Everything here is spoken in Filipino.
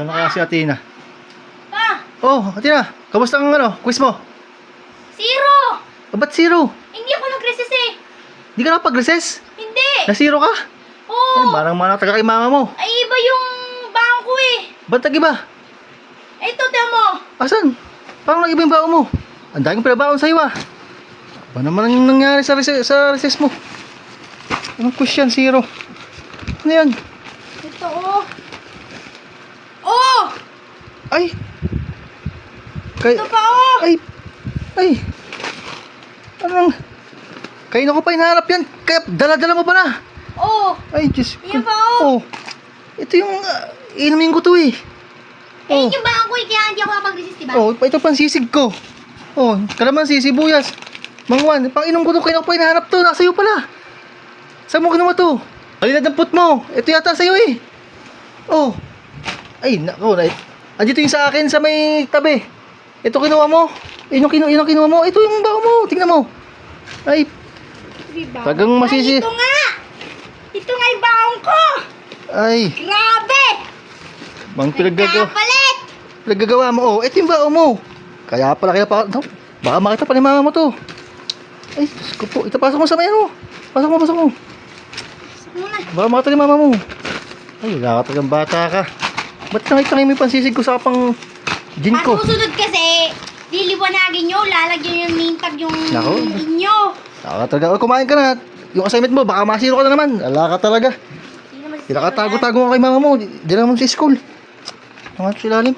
Saan na kaya si Athena? Pa! Oh, Athena, kamusta ang quiz mo? Zero! Ba't zero? Hindi ako nag-resist eh. Di ka nakapag-recess? Hindi! Na zero ka? Oo! Ay, marang taga kay mama mo. Ay, iba yung bangko eh. Ba't nag-iba? Ito, tiyan mo. Asan? Parang nag-iba yung baon mo. Ang daming pinabaon sa'yo ah. Ba naman ang nangyari sa recess mo? Anong question? Zero. Ano yan? Ito oh. Oh! Ay! Kay... Ito pa oh! Ay! Anong... Kayo ko pa hinahanap yan. Kaya dala-dala mo pa na. Oh! Ay, Diyos ko. Yan pa oh! Ito yung... inumin ko to eh. Eh, yung bangko eh, kaya hindi ako nakapag-resist, diba? Ito pang sisig ko. Kalamansi, sibuyas. Mangwan, pang inom ko to. Kayo ko pa hinahanap to. Nasa iyo pala. Saan mo kinuha to? Halina dampot mo. Ito yata sa'yo eh. Ay, nako. Andito yung sa akin sa may tabi. Ito kinuha mo. Yun yung kinuha mo. Ito yung bao mo. Tingnan mo. Ay, Diba? tagang masisi. Ay, ito nga! Ito nga yung bangko! Ay, Grabe! bang pinaggagawa. Nagkapalit! Pinaggagawa mo. Ito yung bao mo. Kaya pala no? Baka makita pa ni mama mo to. Ay, Diyos ko po. Ito, pasok mo sa may ano. Pasok mo. Muna. Baka makita ni mama mo. Ay, nakatagang bata ka. Ba't nakita mo yung pansisig ko sa pang gin ko? Ang susunod kasi, liliwanagin nyo, lalagyan nyo ng name tag yung Nako. inyo. Nakataga. Kumain ka na. Yung assignment mo, baka masiro ka na naman. Ala ka talaga. Hindi naman Pinakatago-tago ka kay mama mo. Di naman sa school. Ang silalim.